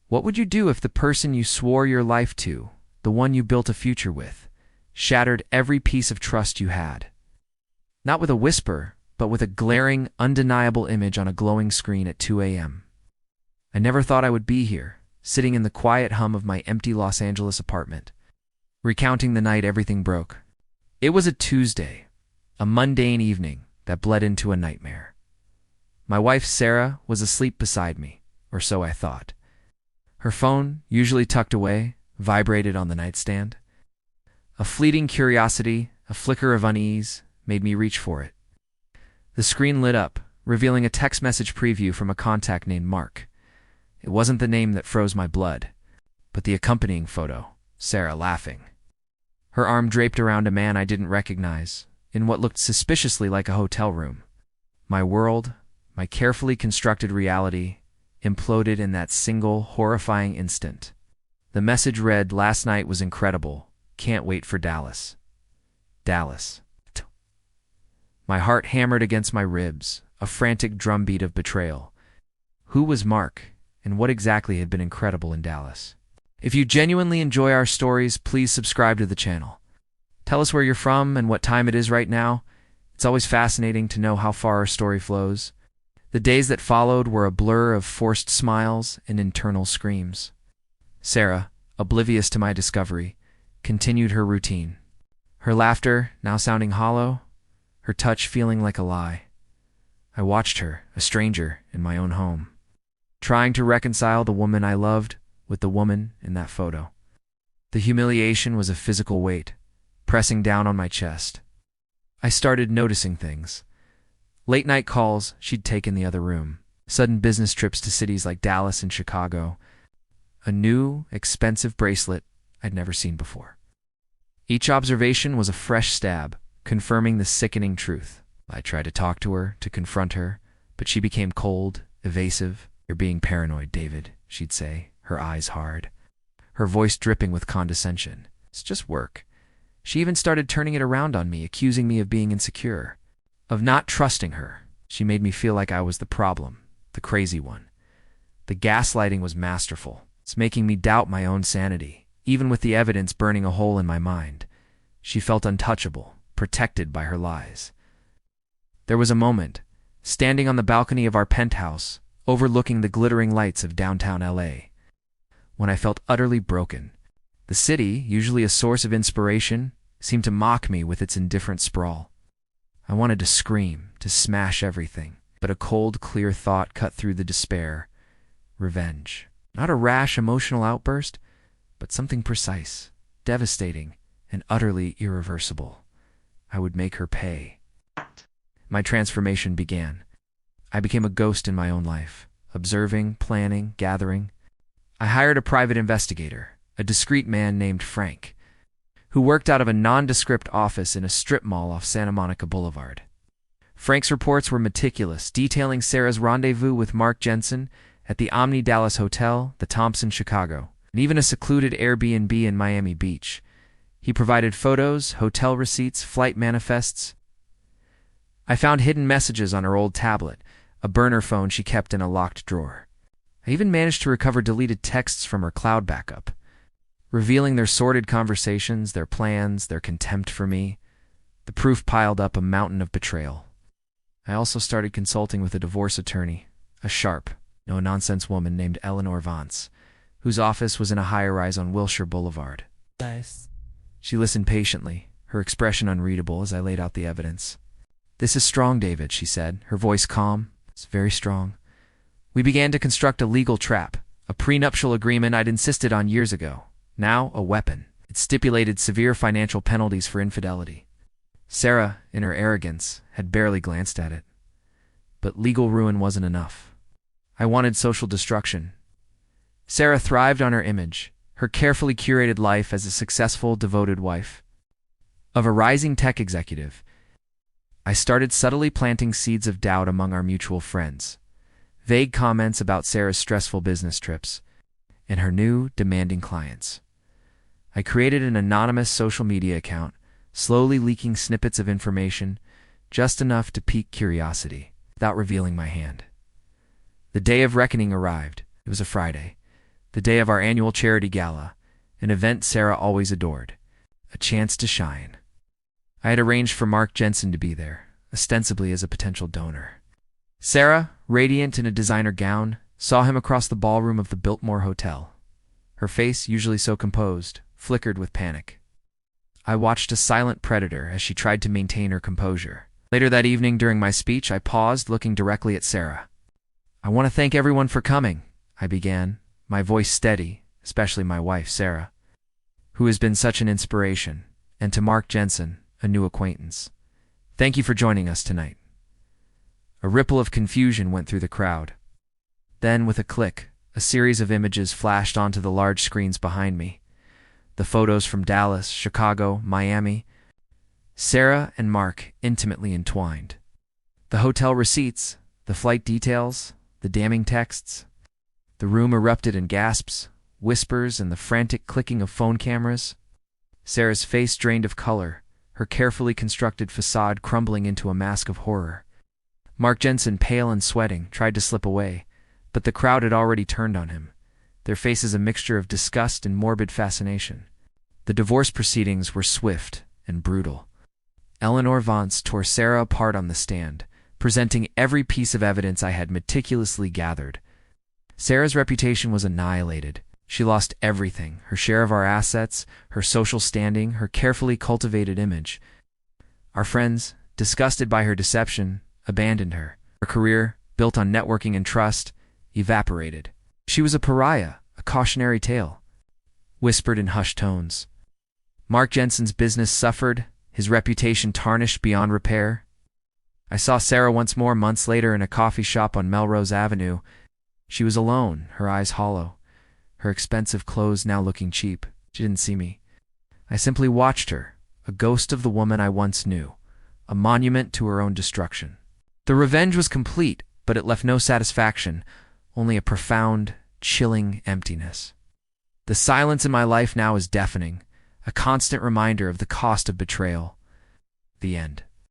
What would you do if the person you swore your life to, the one you built a future with, shattered every piece of trust you had? Not with a whisper, but with a glaring, undeniable image on a glowing screen at 2 a.m. I never thought I would be here, sitting in the quiet hum of my empty Los Angeles apartment, recounting the night everything broke. It was a Tuesday, a mundane evening that bled into a nightmare. My wife, Sarah, was asleep beside me, or so I thought. Her phone, usually tucked away, vibrated on the nightstand. A fleeting curiosity, a flicker of unease, made me reach for it. The screen lit up, revealing a text message preview from a contact named Mark. It wasn't the name that froze my blood, but the accompanying photo, Sarah laughing. Her arm draped around a man I didn't recognize, in what looked suspiciously like a hotel room. My world, my carefully constructed reality, imploded in that single, horrifying instant. The message read, "Last night was incredible. Can't wait for Dallas." Dallas. My heart hammered against my ribs, a frantic drumbeat of betrayal. Who was Mark, and what exactly had been incredible in Dallas? If you genuinely enjoy our stories, please subscribe to the channel. Tell us where you're from and what time it is right now. It's always fascinating to know how far our story flows. The days that followed were a blur of forced smiles and internal screams. Sarah, oblivious to my discovery, continued her routine. Her laughter now sounding hollow, her touch feeling like a lie. I watched her, a stranger in my own home, trying to reconcile the woman I loved with the woman in that photo. The humiliation was a physical weight, pressing down on my chest. I started noticing things. Late-night calls she'd take in the other room, sudden business trips to cities like Dallas and Chicago, a new, expensive bracelet I'd never seen before. Each observation was a fresh stab, confirming the sickening truth. I tried to talk to her, to confront her, but she became cold, evasive. "You're being paranoid, David," she'd say, her eyes hard, her voice dripping with condescension. "It's just work." She even started turning it around on me, accusing me of being insecure, of not trusting her. She made me feel like I was the problem, the crazy one. The gaslighting was masterful. It's making me doubt my own sanity, even with the evidence burning a hole in my mind. She felt untouchable, protected by her lies. There was a moment, standing on the balcony of our penthouse, overlooking the glittering lights of downtown LA, when I felt utterly broken. The city, usually a source of inspiration, seemed to mock me with its indifferent sprawl. I wanted to scream, to smash everything, but a cold, clear thought cut through the despair. Revenge. Not a rash, emotional outburst, but something precise, devastating, and utterly irreversible. I would make her pay. My transformation began. I became a ghost in my own life, observing, planning, gathering. I hired a private investigator, a discreet man named Frank, who worked out of a nondescript office in a strip mall off Santa Monica Boulevard. Frank's reports were meticulous, detailing Sarah's rendezvous with Mark Jensen at the Omni Dallas Hotel, the Thompson, Chicago, and even a secluded Airbnb in Miami Beach. He provided photos, hotel receipts, flight manifests. I found hidden messages on her old tablet, a burner phone she kept in a locked drawer. I even managed to recover deleted texts from her cloud backup, revealing their sordid conversations, their plans, their contempt for me. The proof piled up, a mountain of betrayal. I also started consulting with a divorce attorney, a sharp, no-nonsense woman named Eleanor Vance, whose office was in a high-rise on Wilshire Boulevard. Nice. She listened patiently, her expression unreadable as I laid out the evidence. "This is strong, David," she said, her voice calm. "It's very strong. We began to construct a legal trap, a prenuptial agreement I'd insisted on years ago. Now, a weapon. It stipulated severe financial penalties for infidelity." Sarah, in her arrogance, had barely glanced at it. But legal ruin wasn't enough. I wanted social destruction. Sarah thrived on her image, her carefully curated life as a successful, devoted wife of a rising tech executive. I started subtly planting seeds of doubt among our mutual friends. Vague comments about Sarah's stressful business trips and her new, demanding clients. I created an anonymous social media account, slowly leaking snippets of information, just enough to pique curiosity, without revealing my hand. The day of reckoning arrived. It was a Friday. The day of our annual charity gala, an event Sarah always adored. A chance to shine. I had arranged for Mark Jensen to be there, ostensibly as a potential donor. Sarah, radiant in a designer gown, saw him across the ballroom of the Biltmore Hotel. Her face, usually so composed, flickered with panic. I watched a silent predator as she tried to maintain her composure. Later that evening during my speech, I paused, looking directly at Sarah. "I want to thank everyone for coming," I began, my voice steady, especially my wife, Sarah, who has been such an inspiration, and to Mark Jensen, a new acquaintance. "Thank you for joining us tonight." A ripple of confusion went through the crowd. Then, with a click, a series of images flashed onto the large screens behind me. The photos from Dallas, Chicago, Miami. Sarah and Mark intimately entwined. The hotel receipts, the flight details, the damning texts. The room erupted in gasps, whispers, and the frantic clicking of phone cameras. Sarah's face drained of color, her carefully constructed facade crumbling into a mask of horror. Mark Jensen, pale and sweating, tried to slip away, but the crowd had already turned on him, their faces a mixture of disgust and morbid fascination. The divorce proceedings were swift and brutal. Eleanor Vance tore Sarah apart on the stand, presenting every piece of evidence I had meticulously gathered. Sarah's reputation was annihilated. She lost everything, her share of our assets, her social standing, her carefully cultivated image. Our friends, disgusted by her deception, abandoned her. Her career, built on networking and trust, evaporated. She was a pariah, a cautionary tale, whispered in hushed tones. Mark Jensen's business suffered, his reputation tarnished beyond repair. I saw Sarah once more months later in a coffee shop on Melrose Avenue. She was alone, her eyes hollow, her expensive clothes now looking cheap. She didn't see me. I simply watched her, a ghost of the woman I once knew, a monument to her own destruction. The revenge was complete, but it left no satisfaction, only a profound, chilling emptiness. The silence in my life now is deafening, a constant reminder of the cost of betrayal. The end.